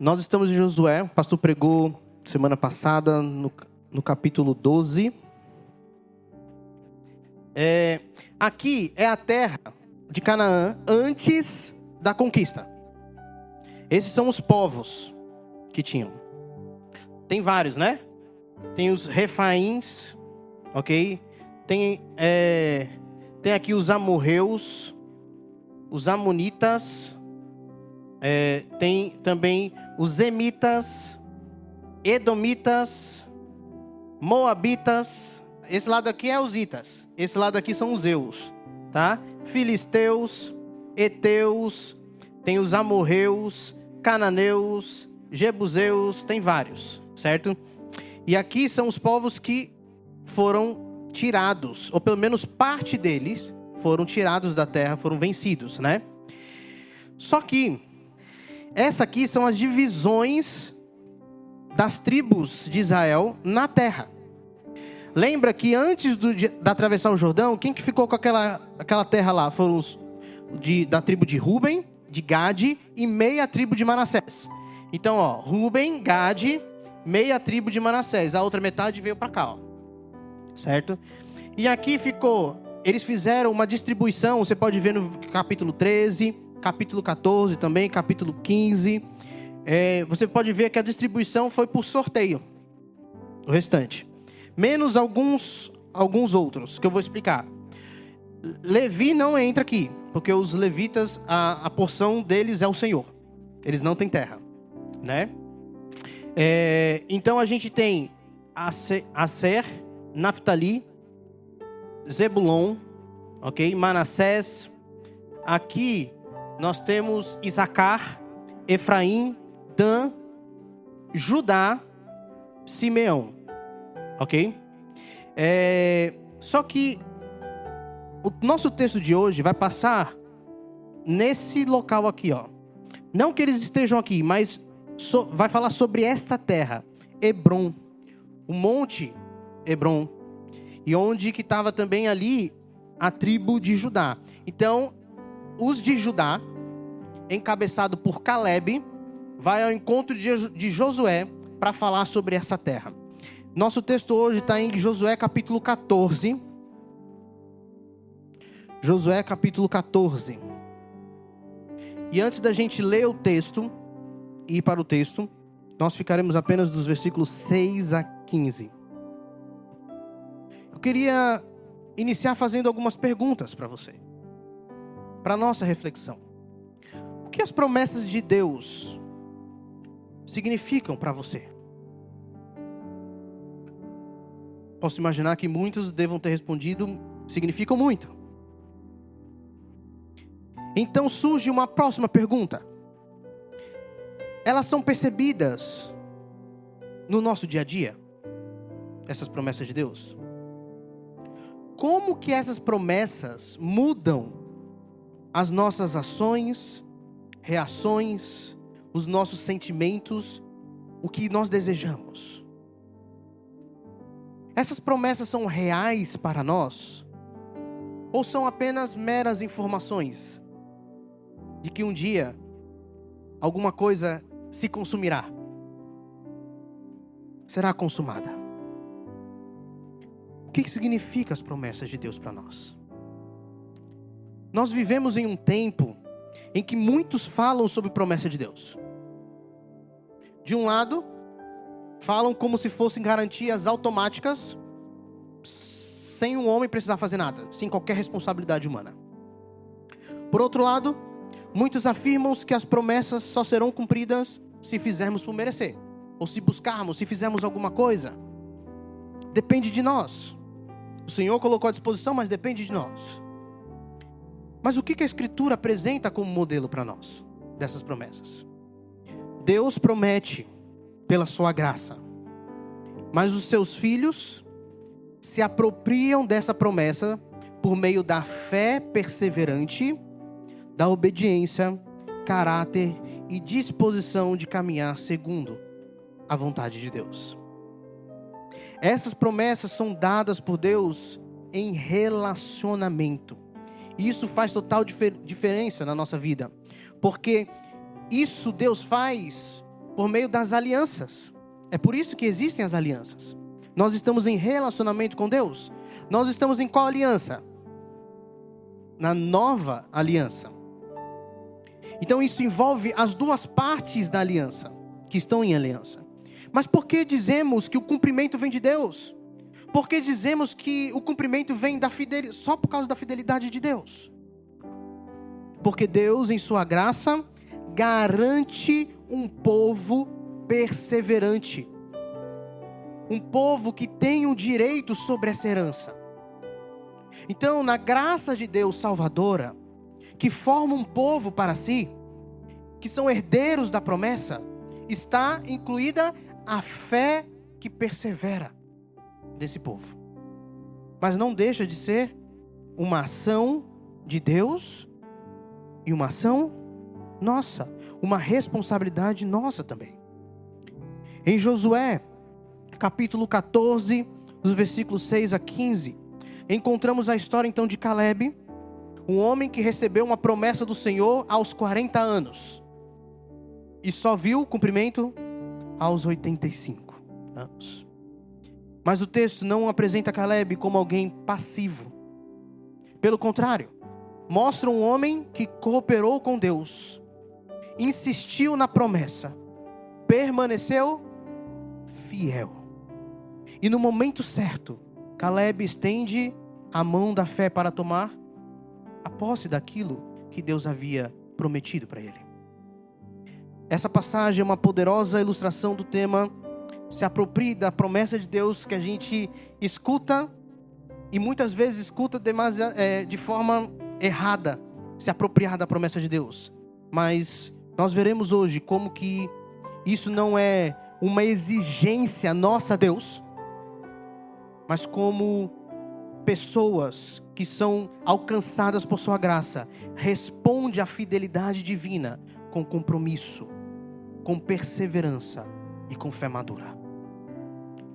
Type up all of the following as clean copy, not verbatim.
Nós estamos em Josué, o pastor pregou semana passada no capítulo 12. Aqui é a terra de Canaã antes da conquista. Esses são os povos que tinham. Tem vários, né? Tem os refaíns, ok? Tem aqui os amorreus, os amonitas, tem também os emitas, edomitas, moabitas. Esse lado aqui é os itas, esse lado aqui são os eus, tá? Filisteus, heteus, tem os amorreus, cananeus, jebuseus, tem vários, certo? E aqui são os povos que foram tirados, ou pelo menos parte deles foram tirados da terra, foram vencidos, né? Só que essa aqui são as divisões das tribos de Israel na terra. Lembra que antes da atravessar o Jordão, quem que ficou com aquela terra lá? Foram os da tribo de Ruben, de Gade e meia tribo de Manassés. Então, Ruben, Gade, meia tribo de Manassés. A outra metade veio para cá, certo? E aqui eles fizeram uma distribuição, você pode ver no capítulo 13, capítulo 14 também, capítulo 15. Você pode ver que a distribuição foi por sorteio. O restante. Menos alguns outros, que eu vou explicar. Levi não entra aqui, porque os levitas, a porção deles é o Senhor. Eles não têm terra, né? Então a gente tem Aser, Naftali, Zebulon, ok? Manassés. Aqui nós temos Isacar, Efraim, Dan, Judá, Simeão, ok? Só que o nosso texto de hoje vai passar nesse local aqui, Não que eles estejam aqui, mas vai falar sobre esta terra, Hebron, o monte Hebron, e onde que estava também ali a tribo de Judá. Então, os de Judá, encabeçado por Caleb, vai ao encontro de Josué para falar sobre essa terra. Nosso texto hoje está em Josué capítulo 14. Josué capítulo 14. E antes da gente ler o texto e ir para o texto, nós ficaremos apenas dos versículos 6 a 15. Eu queria iniciar fazendo algumas perguntas para você, para nossa reflexão. O que as promessas de Deus significam para você? Posso imaginar que muitos devam ter respondido: significam muito. Então surge uma próxima pergunta. Elas são percebidas no nosso dia a dia? Essas promessas de Deus? Como que essas promessas mudam as nossas ações, reações, os nossos sentimentos, o que nós desejamos? Essas promessas são reais para nós? Ou são apenas meras informações de que um dia alguma coisa se consumirá? Será consumada? O que significa as promessas de Deus para nós? Nós vivemos em um tempo em que muitos falam sobre promessa de Deus. De um lado, falam como se fossem garantias automáticas, sem um homem precisar fazer nada, sem qualquer responsabilidade humana. Por outro lado, muitos afirmam que as promessas só serão cumpridas se fizermos por merecer, ou se buscarmos, se fizermos alguma coisa. Depende de nós. O Senhor colocou à disposição, mas depende de nós. Mas o que a Escritura apresenta como modelo para nós, dessas promessas? Deus promete pela sua graça, mas os seus filhos se apropriam dessa promessa por meio da fé perseverante, da obediência, caráter e disposição de caminhar segundo a vontade de Deus. Essas promessas são dadas por Deus em relacionamento. E isso faz total diferença na nossa vida. Porque isso Deus faz por meio das alianças. É por isso que existem as alianças. Nós estamos em relacionamento com Deus. Nós estamos em qual aliança? Na nova aliança. Então isso envolve as duas partes da aliança, que estão em aliança. Mas por que dizemos que o cumprimento vem de Deus? Por que dizemos que o cumprimento vem só por causa da fidelidade de Deus? Porque Deus, em sua graça, garante um povo perseverante. Um povo que tem um direito sobre essa herança. Então, na graça de Deus salvadora, que forma um povo para si, que são herdeiros da promessa, está incluída a fé que persevera desse povo. Mas não deixa de ser uma ação de Deus e uma ação nossa, uma responsabilidade nossa também. Em Josué, capítulo 14, dos versículos 6 a 15, encontramos a história então de Caleb, um homem que recebeu uma promessa do Senhor aos 40 anos e só viu o cumprimento aos 85 anos. Mas o texto não apresenta Caleb como alguém passivo. Pelo contrário, mostra um homem que cooperou com Deus, insistiu na promessa, permaneceu fiel. E no momento certo, Caleb estende a mão da fé para tomar a posse daquilo que Deus havia prometido para ele. Essa passagem é uma poderosa ilustração do tema se aproprie da promessa de Deus que a gente escuta e muitas vezes escuta de forma errada, se apropriar da promessa de Deus. Mas nós veremos hoje como que isso não é uma exigência nossa a Deus, mas como pessoas que são alcançadas por sua graça, responde à fidelidade divina com compromisso, com perseverança e com fé madura.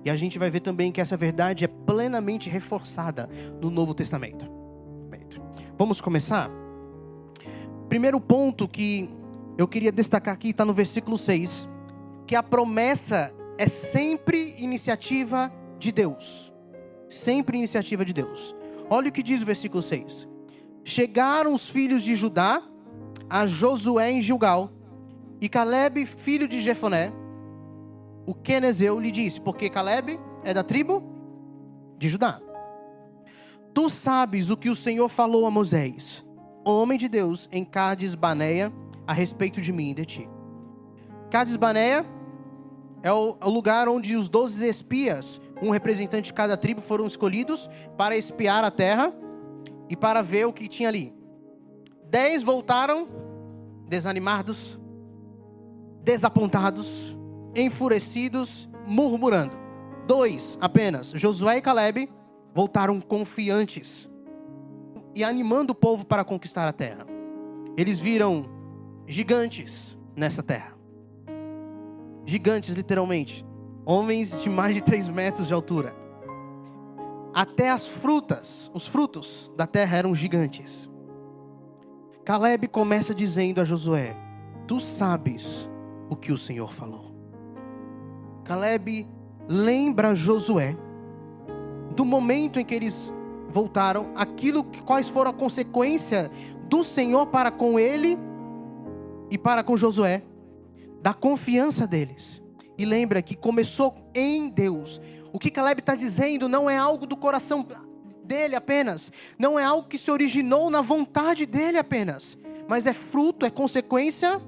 E a gente vai ver também que essa verdade é plenamente reforçada no Novo Testamento. Vamos começar? Primeiro ponto que eu queria destacar aqui está no versículo 6, que a promessa é sempre iniciativa de Deus. Sempre iniciativa de Deus. Olha o que diz o versículo 6. Chegaram os filhos de Judá a Josué em Gilgal, e Caleb, filho de Jefoné, o quenezeu, lhe disse, porque Caleb é da tribo de Judá: tu sabes o que o Senhor falou a Moisés, homem de Deus, em Cades Barneia, a respeito de mim e de ti. Cades Barneia é o lugar onde os 12 espias, um representante de cada tribo, foram escolhidos para espiar a terra e para ver o que tinha ali. 10 voltaram desanimados, desapontados, enfurecidos, murmurando. 2 apenas, Josué e Caleb, voltaram confiantes e animando o povo para conquistar a terra. Eles viram gigantes nessa terra. Gigantes, literalmente. Homens de mais de 3 metros de altura. Até os frutos da terra eram gigantes. Caleb começa dizendo a Josué: tu sabes o que o Senhor falou. Caleb lembra Josué do momento em que eles voltaram, quais foram a consequência do Senhor para com ele e para com Josué, da confiança deles. E lembra que começou em Deus. O que Caleb está dizendo não é algo do coração dele apenas, não é algo que se originou na vontade dele apenas, mas é fruto, é consequência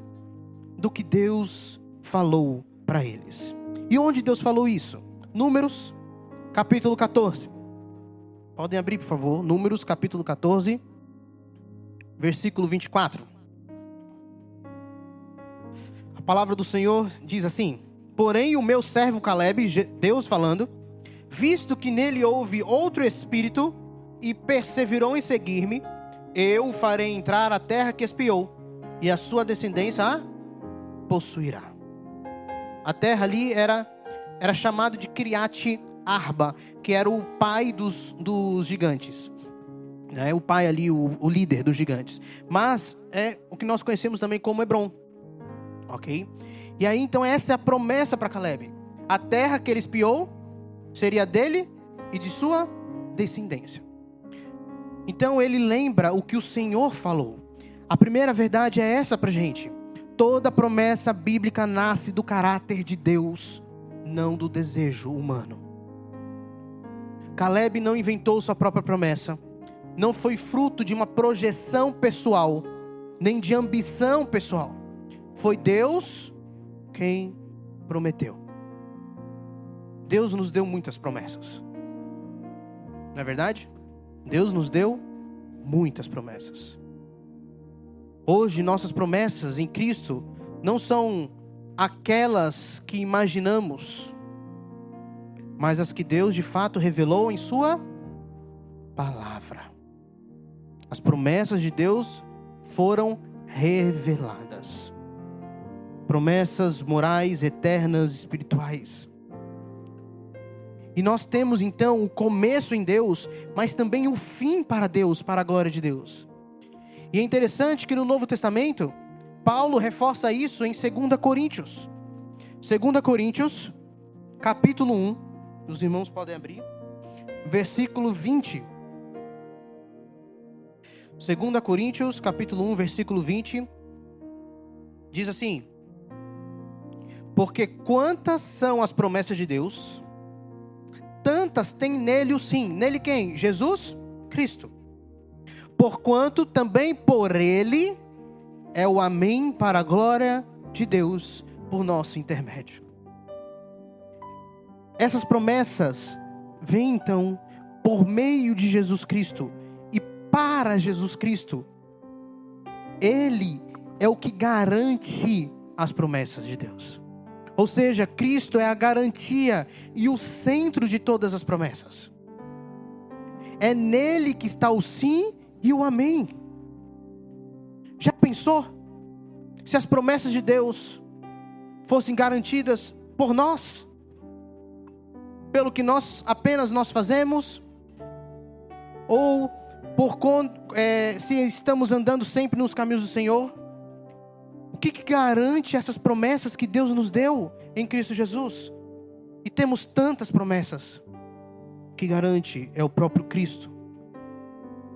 do que Deus falou para eles. E onde Deus falou isso? Números, capítulo 14. Podem abrir, por favor. Números, capítulo 14, versículo 24. A palavra do Senhor diz assim: porém o meu servo Caleb, Deus falando, visto que nele houve outro espírito e perseverou em seguir-me, eu o farei entrar à terra que espiou, e a sua descendência a possuirá. A terra ali era chamada de Kiriat Arba, que era o pai dos gigantes. O pai ali, o líder dos gigantes. Mas é o que nós conhecemos também como Hebron. Ok? E aí então essa é a promessa para Caleb. A terra que ele espiou seria dele e de sua descendência. Então ele lembra o que o Senhor falou. A primeira verdade é essa pra gente. Toda promessa bíblica nasce do caráter de Deus, não do desejo humano. Caleb não inventou sua própria promessa. Não foi fruto de uma projeção pessoal, nem de ambição pessoal. Foi Deus quem prometeu. Deus nos deu muitas promessas. Não é verdade? Deus nos deu muitas promessas. Hoje nossas promessas em Cristo não são aquelas que imaginamos, mas as que Deus de fato revelou em sua palavra. As promessas de Deus foram reveladas. Promessas morais, eternas, espirituais. E nós temos então o começo em Deus, mas também o fim para Deus, para a glória de Deus. E é interessante que no Novo Testamento, Paulo reforça isso em 2 Coríntios. 2 Coríntios, capítulo 1, os irmãos podem abrir, versículo 20. 2 Coríntios, capítulo 1, versículo 20, diz assim: porque quantas são as promessas de Deus, tantas tem nele o sim. Nele quem? Jesus Cristo. Porquanto também por ele é o amém para a glória de Deus por nosso intermédio. Essas promessas vêm então por meio de Jesus Cristo e para Jesus Cristo. Ele é o que garante as promessas de Deus. Ou seja, Cristo é a garantia e o centro de todas as promessas. É nele que está o sim e o amém. Já pensou se as promessas de Deus fossem garantidas por nós? Pelo que apenas nós fazemos? Ou se estamos andando sempre nos caminhos do Senhor? O que garante essas promessas que Deus nos deu em Cristo Jesus? E temos tantas promessas. O que garante é o próprio Cristo.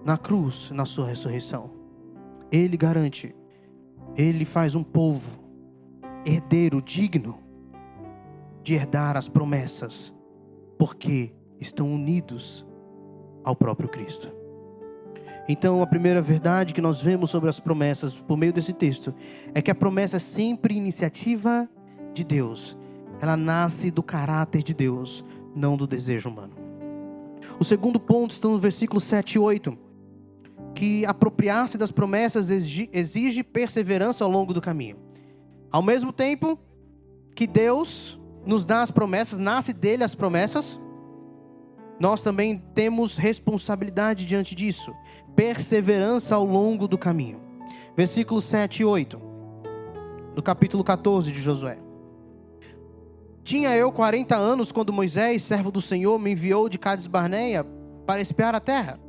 Na cruz, na sua ressurreição. Ele garante. Ele faz um povo herdeiro digno de herdar as promessas, porque estão unidos ao próprio Cristo. Então a primeira verdade que nós vemos sobre as promessas por meio desse texto é que a promessa é sempre iniciativa de Deus. Ela nasce do caráter de Deus, não do desejo humano. O segundo ponto está no versículo 7 e 8. Que apropriar-se das promessas exige perseverança ao longo do caminho. Ao mesmo tempo que Deus nos dá as promessas, nasce dele as promessas, nós também temos responsabilidade diante disso. Perseverança ao longo do caminho. Versículos 7 e 8. Do capítulo 14 de Josué. Tinha eu 40 anos quando Moisés, servo do Senhor, me enviou de Cades Barneia para espiar a terra.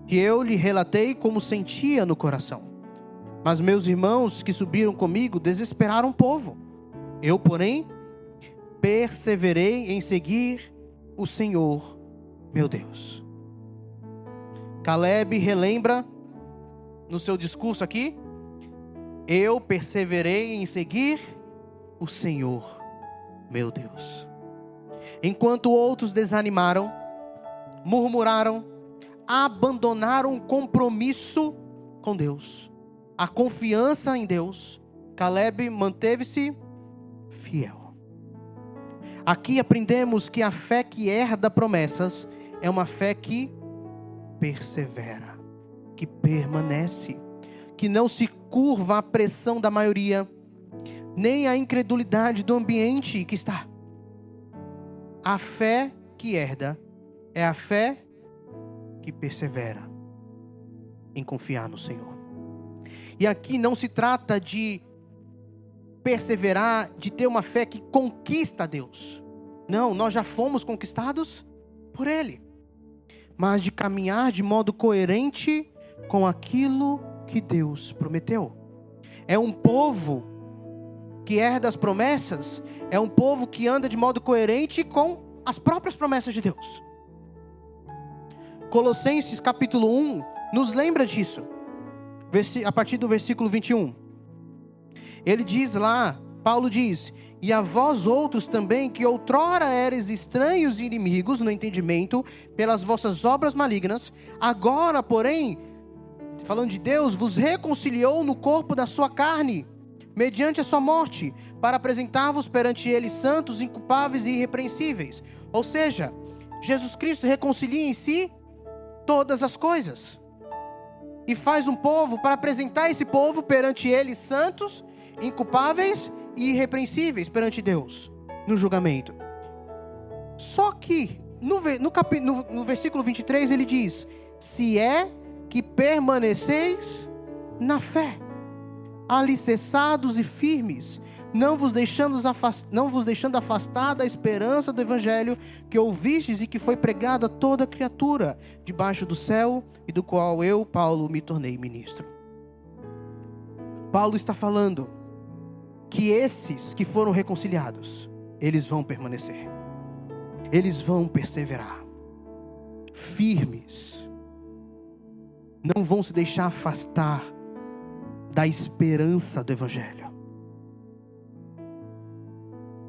Que eu lhe relatei como sentia no coração. Mas meus irmãos que subiram comigo desesperaram o povo. Eu, porém, perseverei em seguir o Senhor, meu Deus. Caleb relembra no seu discurso aqui: eu perseverei em seguir o Senhor, meu Deus. Enquanto outros desanimaram, murmuraram, abandonaram o compromisso com Deus, a confiança em Deus, Caleb manteve-se fiel. Aqui aprendemos que a fé que herda promessas é uma fé que persevera, que permanece, que não se curva à pressão da maioria, nem à incredulidade do ambiente que está. A fé que herda é a fé que persevera em confiar no Senhor. E aqui não se trata de perseverar, de ter uma fé que conquista a Deus. Não, nós já fomos conquistados por Ele. Mas de caminhar de modo coerente com aquilo que Deus prometeu. É um povo que herda as promessas é um povo que anda de modo coerente com as próprias promessas de Deus. Colossenses capítulo 1 nos lembra disso. A partir do versículo 21. Ele diz lá, Paulo diz: e a vós outros também, que outrora eres estranhos e inimigos no entendimento, pelas vossas obras malignas, agora, porém, falando de Deus, vos reconciliou no corpo da sua carne, mediante a sua morte, para apresentar-vos perante ele santos, inculpáveis e irrepreensíveis. Ou seja, Jesus Cristo reconcilia em si todas as coisas. E faz um povo para apresentar esse povo perante ele santos, inculpáveis e irrepreensíveis perante Deus, no julgamento. Só que, no versículo 23 ele diz: se é que permaneceis na fé, alicerçados e firmes, não vos deixando afastar da esperança do evangelho que ouvistes e que foi pregado a toda criatura debaixo do céu, e do qual eu, Paulo, me tornei ministro. Paulo está falando que esses que foram reconciliados, eles vão permanecer, eles vão perseverar, firmes, não vão se deixar afastar da esperança do evangelho.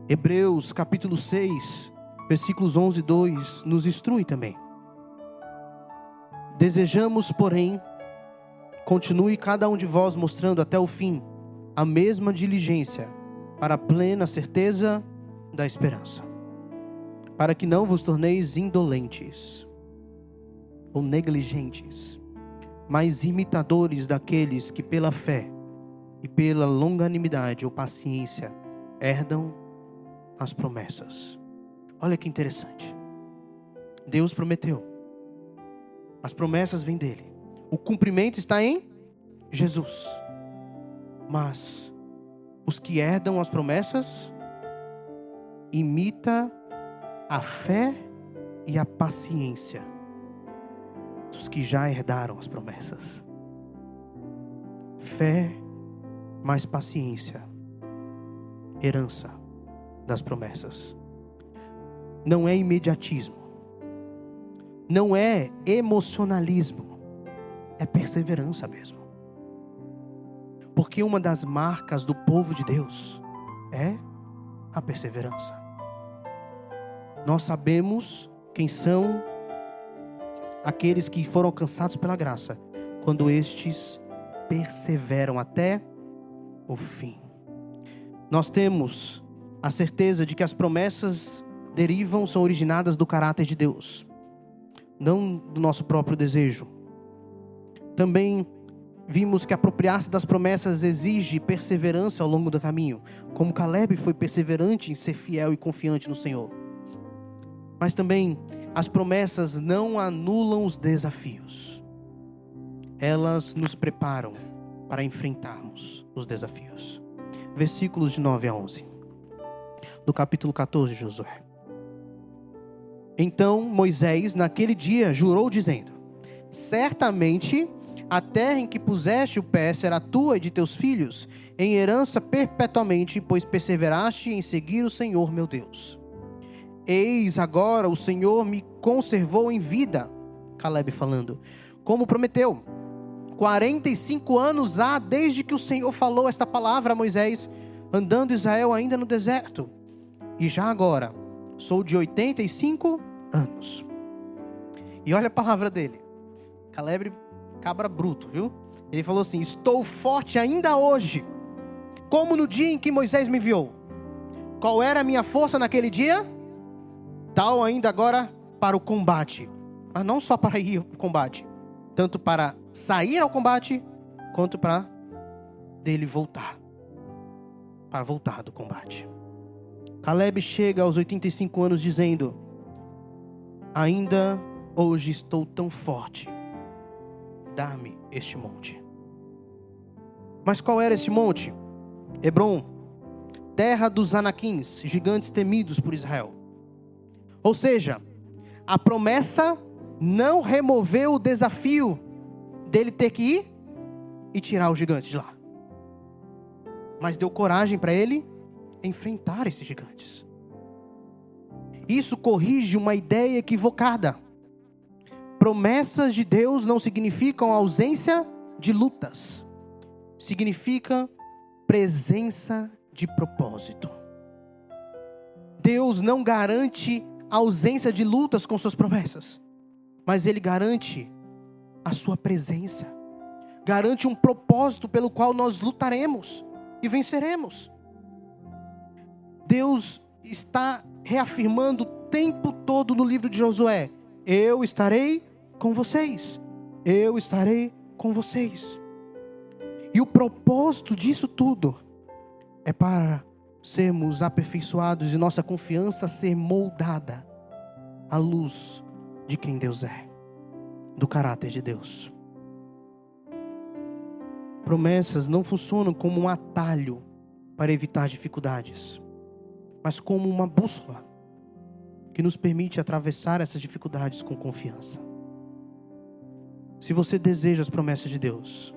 Hebreus capítulo 6, versículos 11 e 2, nos instrui também. Desejamos, porém, continue cada um de vós mostrando até o fim a mesma diligência, para a plena certeza da esperança, para que não vos torneis indolentes ou negligentes, mas imitadores daqueles que pela fé e pela longanimidade ou paciência herdam as promessas. Olha que interessante. Deus prometeu. As promessas vêm dele. O cumprimento está em Jesus. Mas os que herdam as promessas imita a fé e a paciência dos que já herdaram as promessas. Fé mais paciência, herança das promessas. Não é imediatismo, não é emocionalismo, é perseverança mesmo. Porque uma das marcas do povo de Deus é a perseverança. Nós sabemos quem são aqueles que foram alcançados pela graça, quando estes perseveram até o fim. Nós temos a certeza de que as promessas são originadas do caráter de Deus, não do nosso próprio desejo. Também vimos que apropriar-se das promessas exige perseverança ao longo do caminho, como Caleb foi perseverante em ser fiel e confiante no Senhor. Mas também as promessas não anulam os desafios. Elas nos preparam para enfrentarmos os desafios. Versículos de 9 a 11. Do capítulo 14 de Josué. Então Moisés, naquele dia, jurou dizendo: certamente a terra em que puseste o pé será tua e de teus filhos, em herança perpetuamente, pois perseveraste em seguir o Senhor meu Deus. Eis agora o Senhor me conservou em vida, Caleb falando, como prometeu. 45 anos há desde que o Senhor falou esta palavra a Moisés, andando Israel ainda no deserto. E já agora, sou de 85 anos. E olha a palavra dele. Caleb, cabra bruto, viu? Ele falou assim: estou forte ainda hoje, como no dia em que Moisés me enviou. Qual era a minha força naquele dia? Tal ainda agora para o combate. Mas não só para ir ao combate, tanto para sair ao combate, quanto para dele voltar. Para voltar do combate. Caleb chega aos 85 anos dizendo: ainda hoje estou tão forte, dá-me este monte. Mas qual era esse monte? Hebrom, terra dos Anaquins, gigantes temidos por Israel. Ou seja, a promessa não removeu o desafio dele ter que ir e tirar o gigante de lá, mas deu coragem para ele enfrentar esses gigantes. Isso corrige uma ideia equivocada. Promessas de Deus não significam ausência de lutas. Significa presença de propósito. Deus não garante a ausência de lutas com suas promessas, mas Ele garante a sua presença. Garante um propósito pelo qual nós lutaremos e venceremos. Deus está reafirmando o tempo todo no livro de Josué: eu estarei com vocês. Eu estarei com vocês. E o propósito disso tudo é para sermos aperfeiçoados e nossa confiança ser moldada à luz de quem Deus é, do caráter de Deus. Promessas não funcionam como um atalho para evitar dificuldades, mas como uma bússola que nos permite atravessar essas dificuldades com confiança. Se você deseja as promessas de Deus,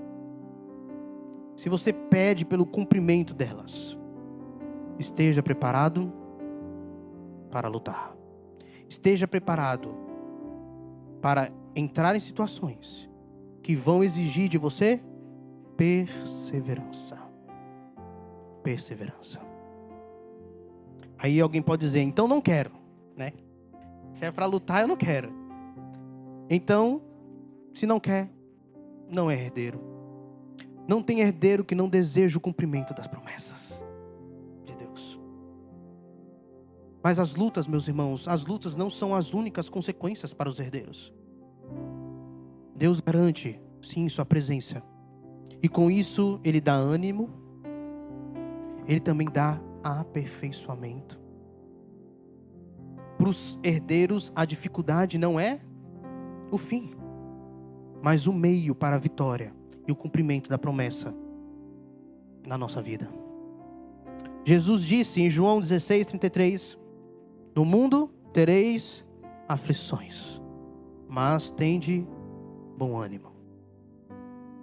se você pede pelo cumprimento delas, esteja preparado para lutar. Esteja preparado para entrar em situações que vão exigir de você perseverança. Perseverança. Aí alguém pode dizer: então não quero, né? Se é para lutar, eu não quero. Então, se não quer, não é herdeiro. Não tem herdeiro que não deseja o cumprimento das promessas de Deus. Mas as lutas, meus irmãos, as lutas não são as únicas consequências para os herdeiros. Deus garante, sim, sua presença. E com isso, Ele dá ânimo. Ele também dá aperfeiçoamento. Para os herdeiros, a dificuldade não é o fim, mas o meio para a vitória e o cumprimento da promessa na nossa vida. Jesus disse em João 16:33: no mundo tereis aflições, mas tende bom ânimo.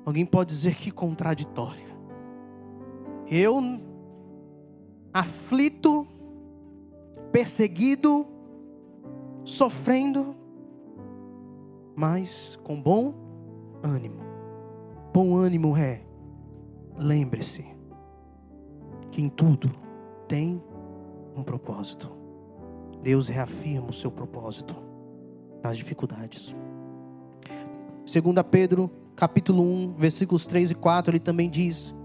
Alguém pode dizer: que contraditório. Eu, aflito, perseguido, sofrendo, mas com bom ânimo. Bom ânimo é: lembre-se que em tudo tem um propósito. Deus reafirma o seu propósito nas dificuldades. 2 Pedro, capítulo 1, versículos 3 e 4, ele também diz: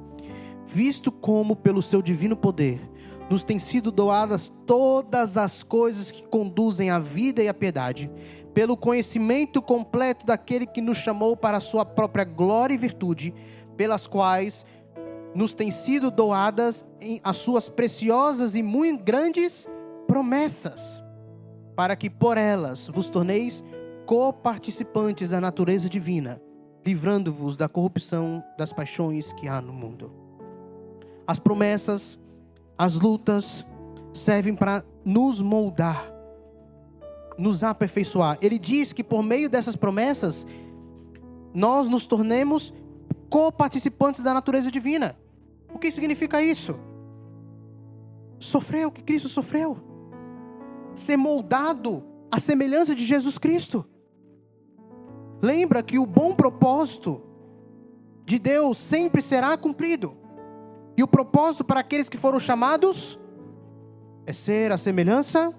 visto como pelo seu divino poder nos têm sido doadas todas as coisas que conduzem à vida e à piedade, pelo conhecimento completo daquele que nos chamou para a sua própria glória e virtude, pelas quais nos têm sido doadas as suas preciosas e muito grandes promessas, para que por elas vos torneis coparticipantes da natureza divina, livrando-vos da corrupção das paixões que há no mundo. As promessas, as lutas servem para nos moldar, nos aperfeiçoar. Ele diz que por meio dessas promessas nós nos tornemos coparticipantes da natureza divina. O que significa isso? Sofrer o que Cristo sofreu. Ser moldado à semelhança de Jesus Cristo. Lembra que o bom propósito de Deus sempre será cumprido. E o propósito para aqueles que foram chamados é ser a semelhança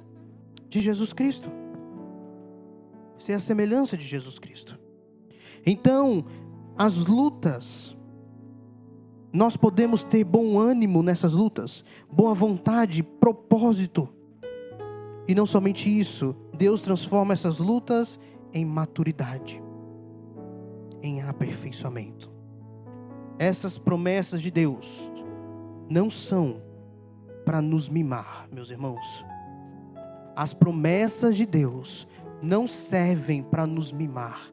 de Jesus Cristo. Ser a semelhança de Jesus Cristo. Então, as lutas, nós podemos ter bom ânimo nessas lutas, boa vontade, propósito. E não somente isso, Deus transforma essas lutas em maturidade, em aperfeiçoamento. Essas promessas de Deus não são para nos mimar, meus irmãos. As promessas de Deus não servem para nos mimar.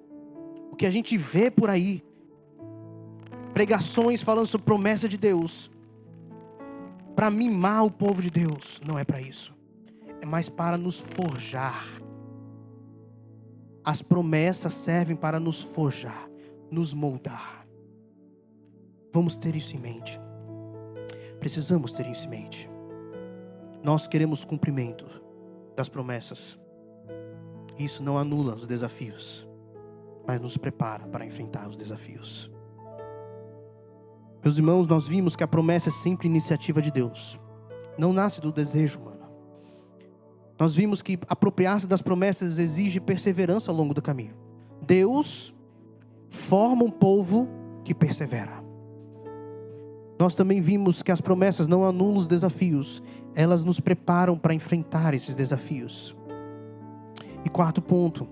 O que a gente vê por aí, pregações falando sobre promessa de Deus, para mimar o povo de Deus, não é para isso. É mais para nos forjar. As promessas servem para nos forjar, nos moldar. Vamos ter isso em mente. Precisamos ter isso em mente. Nós queremos cumprimento das promessas. Isso não anula os desafios, mas nos prepara para enfrentar os desafios. Meus irmãos, nós vimos que a promessa é sempre iniciativa de Deus. Não nasce do desejo humano. Nós vimos que apropriar-se das promessas exige perseverança ao longo do caminho. Deus forma um povo que persevera. Nós também vimos que as promessas não anulam os desafios. Elas nos preparam para enfrentar esses desafios. E quarto ponto,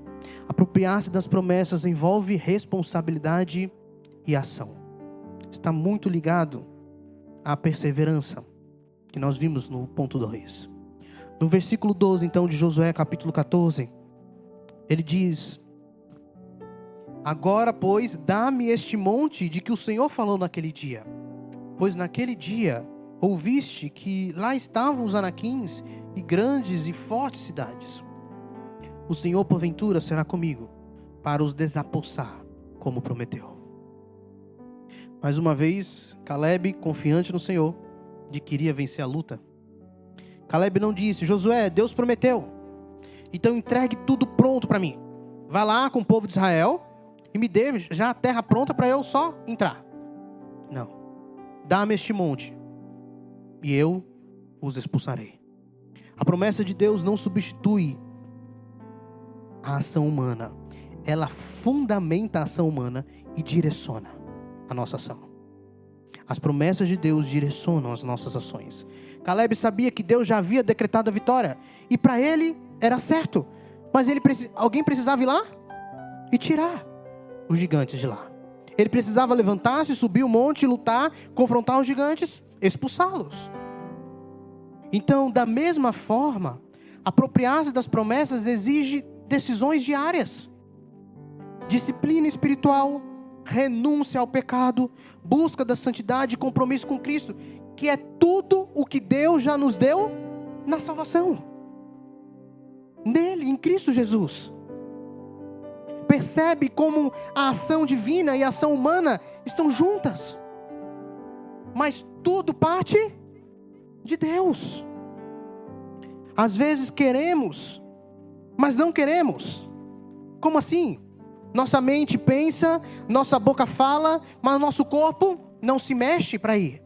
apropriar-se das promessas envolve responsabilidade e ação. Está muito ligado à perseverança, que nós vimos no ponto 2. No versículo 12, então, de Josué, capítulo 14, ele diz: agora, pois, dá-me este monte de que o Senhor falou naquele dia. Pois naquele dia ouviste que lá estavam os anaquins e grandes e fortes cidades. O Senhor, porventura, será comigo para os desapossar, como prometeu. Mais uma vez, Caleb, confiante no Senhor, de que iria vencer a luta. Caleb não disse: Josué, Deus prometeu, então entregue tudo pronto para mim. Vá lá com o povo de Israel e me dê já a terra pronta para eu só entrar. Não. Dá-me este monte e eu os expulsarei. A promessa de Deus não substitui a ação humana. Ela fundamenta a ação humana e direciona a nossa ação. As promessas de Deus direcionam as nossas ações. Caleb sabia que Deus já havia decretado a vitória. E para ele era certo. Mas alguém precisava ir lá e tirar os gigantes de lá. Ele precisava levantar-se, subir o monte, lutar, confrontar os gigantes, expulsá-los. Então, da mesma forma, apropriar-se das promessas exige decisões diárias. Disciplina espiritual, renúncia ao pecado, busca da santidade e compromisso com Cristo, que é tudo o que Deus já nos deu na salvação. Nele, em Cristo Jesus. Percebe como a ação divina e a ação humana estão juntas. Mas tudo parte de Deus. Às vezes queremos, mas não queremos. Como assim? Nossa mente pensa, nossa boca fala, mas nosso corpo não se mexe para ir.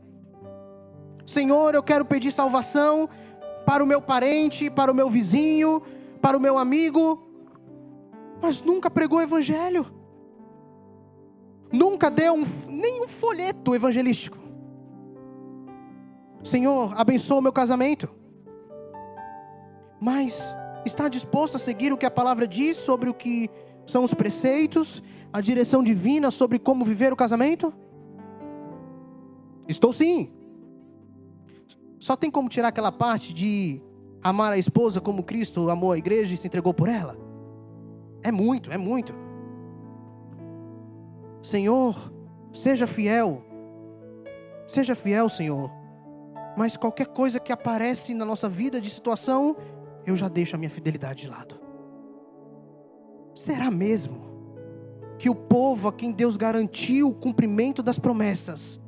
Senhor, eu quero pedir salvação para o meu parente, para o meu vizinho, para o meu amigo, mas nunca pregou o evangelho. Nunca deu nem um folheto evangelístico. Senhor, abençoa o meu casamento. Mas está disposto a seguir o que a palavra diz sobre o que são os preceitos, a direção divina sobre como viver o casamento? Estou sim. Só tem como tirar aquela parte de amar a esposa como Cristo amou a igreja e se entregou por ela? É muito. Senhor, seja fiel. Seja fiel, Senhor. Mas qualquer coisa que aparece na nossa vida de situação, eu já deixo a minha fidelidade de lado. Será mesmo que o povo a quem Deus garantiu o cumprimento das promessas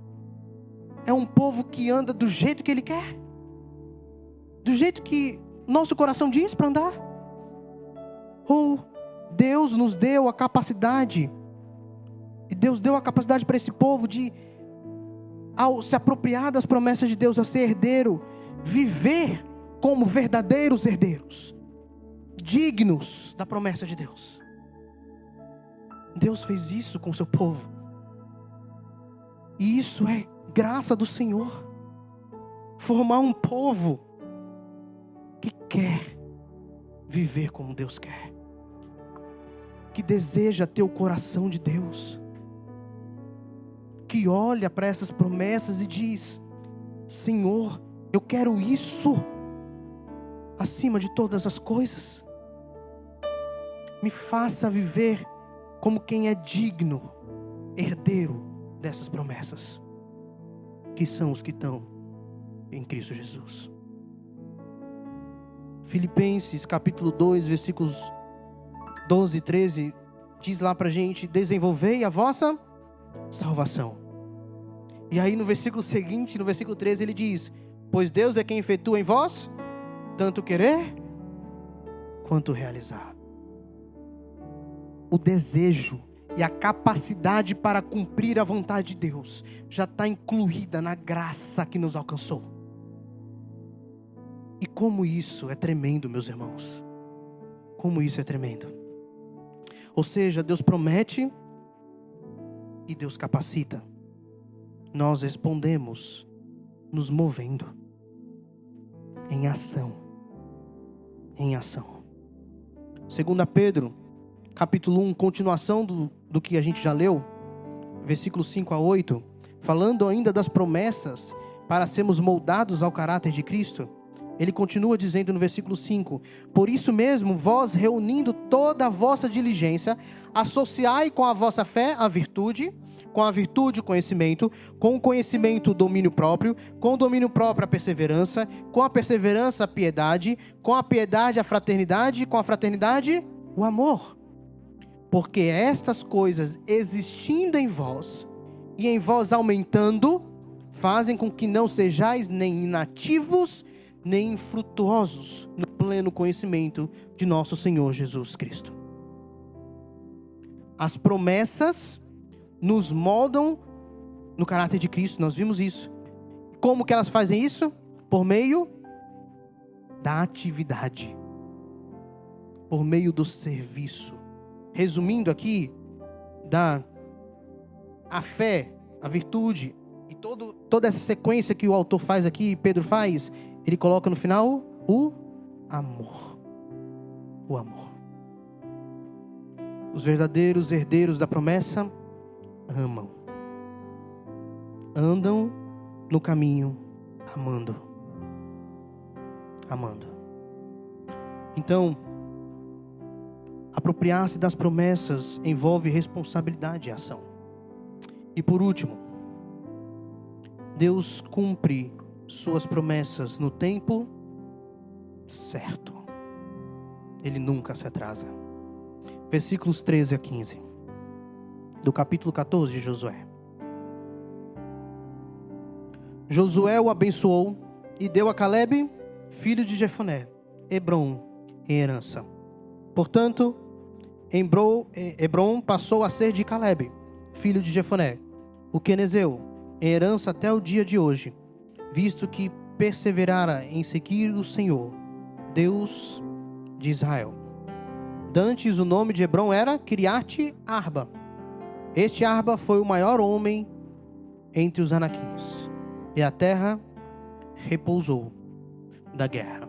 é um povo que anda do jeito que Ele quer? Do jeito que nosso coração diz para andar? Ou Deus nos deu a capacidade, e Deus deu a capacidade para esse povo de, ao se apropriar das promessas de Deus, a ser herdeiro, viver como verdadeiros herdeiros, dignos da promessa de Deus. Deus fez isso com o seu povo. E isso é graça do Senhor. Formar um povo que quer viver como Deus quer. Que deseja ter o coração de Deus. Que olha para essas promessas e diz: Senhor, eu quero isso acima de todas as coisas. Me faça viver como quem é digno, herdeiro dessas promessas, que são os que estão em Cristo Jesus. Filipenses capítulo 2, versículos 12 e 13, diz lá pra gente: desenvolvei a vossa salvação. E aí no versículo seguinte, no versículo 13, ele diz: pois Deus é quem efetua em vós tanto querer quanto realizar. O desejo e a capacidade para cumprir a vontade de Deus já está incluída na graça que nos alcançou. E como isso é tremendo, meus irmãos. Como isso é tremendo. Ou seja, Deus promete e Deus capacita. Nós respondemos nos movendo em ação. Em ação. 2 Pedro, capítulo 1, continuação do que a gente já leu, versículos 5 a 8, falando ainda das promessas para sermos moldados ao caráter de Cristo. Ele continua dizendo no versículo 5: por isso mesmo, vós reunindo toda a vossa diligência, associai com a vossa fé a virtude, com a virtude o conhecimento, com o conhecimento o domínio próprio, com o domínio próprio a perseverança, com a perseverança a piedade, com a piedade a fraternidade, com a fraternidade o amor. Porque estas coisas existindo em vós, e em vós aumentando, fazem com que não sejais nem inativos, nem infrutuosos no pleno conhecimento de nosso Senhor Jesus Cristo. As promessas nos moldam no caráter de Cristo, nós vimos isso. Como que elas fazem isso? Por meio da atividade, por meio do serviço. Resumindo aqui, a fé, a virtude e toda essa sequência que o autor faz aqui, Pedro faz, ele coloca no final o amor. O amor. Os verdadeiros herdeiros da promessa amam. Andam no caminho amando. Amando. Então, apropriar-se das promessas envolve responsabilidade e ação. E por último, Deus cumpre suas promessas no tempo certo. Ele nunca se atrasa. Versículos 13 a 15 do capítulo 14 de Josué. Josué o abençoou e deu a Calebe, filho de Jefoné, Hebrom em herança. Portanto, Hebrom passou a ser de Calebe, filho de Jefoné, o quenezeu, em herança até o dia de hoje, visto que perseverara em seguir o Senhor, Deus de Israel. Dantes o nome de Hebrom era Kiriate Arba. Este Arba foi o maior homem entre os anaquins, e a terra repousou da guerra.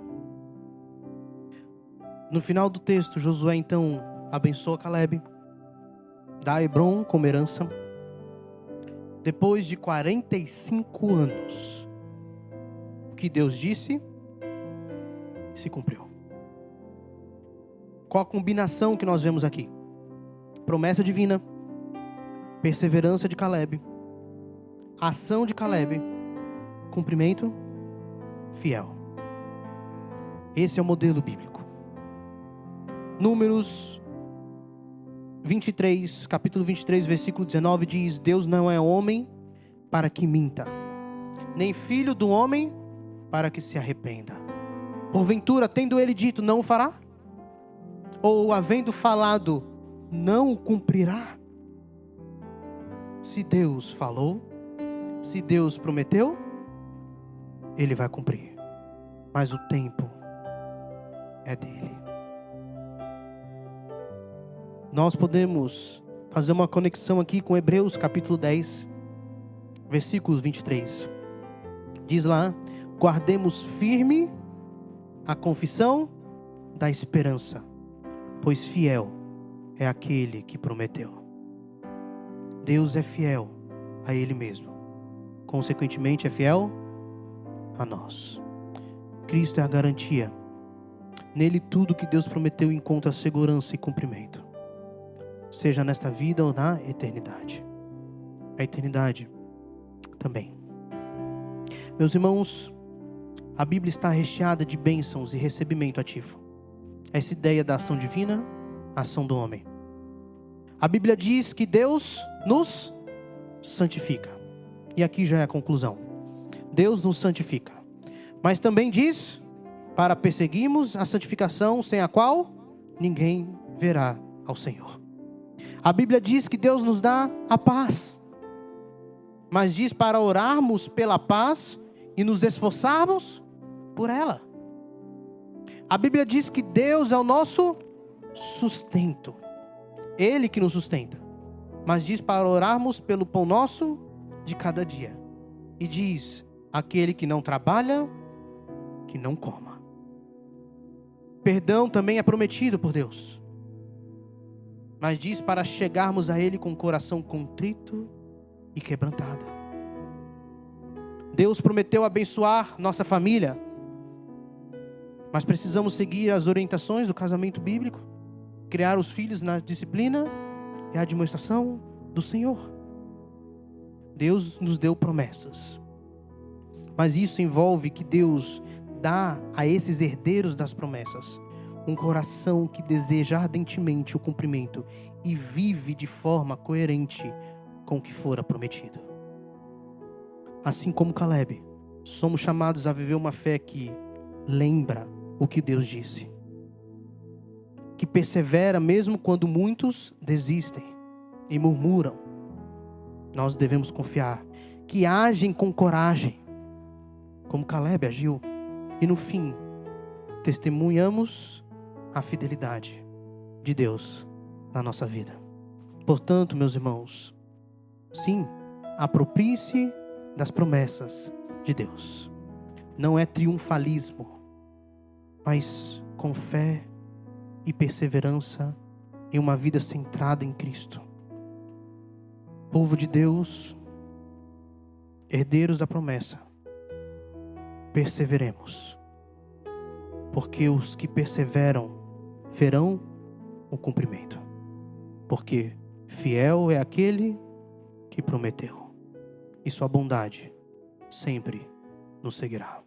No final do texto, Josué então abençoa Calebe, dá a Hebrom como herança. Depois de 45 anos, o que Deus disse se cumpriu. Qual a combinação que nós vemos aqui? Promessa divina, perseverança de Calebe, ação de Calebe, cumprimento fiel. Esse é o modelo bíblico. Números 23, capítulo 23, versículo 19 diz: Deus não é homem para que minta, nem filho do homem para que se arrependa. Porventura, tendo ele dito, não o fará? Ou havendo falado, não o cumprirá? Se Deus falou, se Deus prometeu, Ele vai cumprir. Mas o tempo é dele. Nós podemos fazer uma conexão aqui com Hebreus capítulo 10, versículos 23. Diz lá: guardemos firme a confissão da esperança, pois fiel é aquele que prometeu. Deus é fiel a Ele mesmo. Consequentemente, é fiel a nós. Cristo é a garantia. Nele tudo que Deus prometeu encontra segurança e cumprimento, seja nesta vida ou na eternidade. A eternidade também. Meus irmãos, a Bíblia está recheada de bênçãos e recebimento ativo. Essa ideia da ação divina, a ação do homem. A Bíblia diz que Deus nos santifica. E aqui já é a conclusão. Deus nos santifica. Mas também diz para perseguirmos a santificação, sem a qual ninguém verá ao Senhor. A Bíblia diz que Deus nos dá a paz, mas diz para orarmos pela paz e nos esforçarmos por ela. A Bíblia diz que Deus é o nosso sustento, Ele que nos sustenta, mas diz para orarmos pelo pão nosso de cada dia. E diz: aquele que não trabalha, que não coma. Perdão também é prometido por Deus, mas diz para chegarmos a Ele com o coração contrito e quebrantado. Deus prometeu abençoar nossa família, mas precisamos seguir as orientações do casamento bíblico, criar os filhos na disciplina e admoestação do Senhor. Deus nos deu promessas, mas isso envolve que Deus dá a esses herdeiros das promessas um coração que deseja ardentemente o cumprimento e vive de forma coerente com o que fora prometido. Assim como Caleb, somos chamados a viver uma fé que lembra o que Deus disse, que persevera mesmo quando muitos desistem e murmuram. Nós devemos confiar, que agem com coragem, como Caleb agiu, e no fim, testemunhamos a fidelidade de Deus na nossa vida. Portanto, meus irmãos, sim, aproprie-se das promessas de Deus. Não é triunfalismo, mas com fé e perseverança em uma vida centrada em Cristo. Povo de Deus, herdeiros da promessa, perseveremos, porque os que perseveram verão o cumprimento, porque fiel é aquele que prometeu, e sua bondade sempre nos seguirá.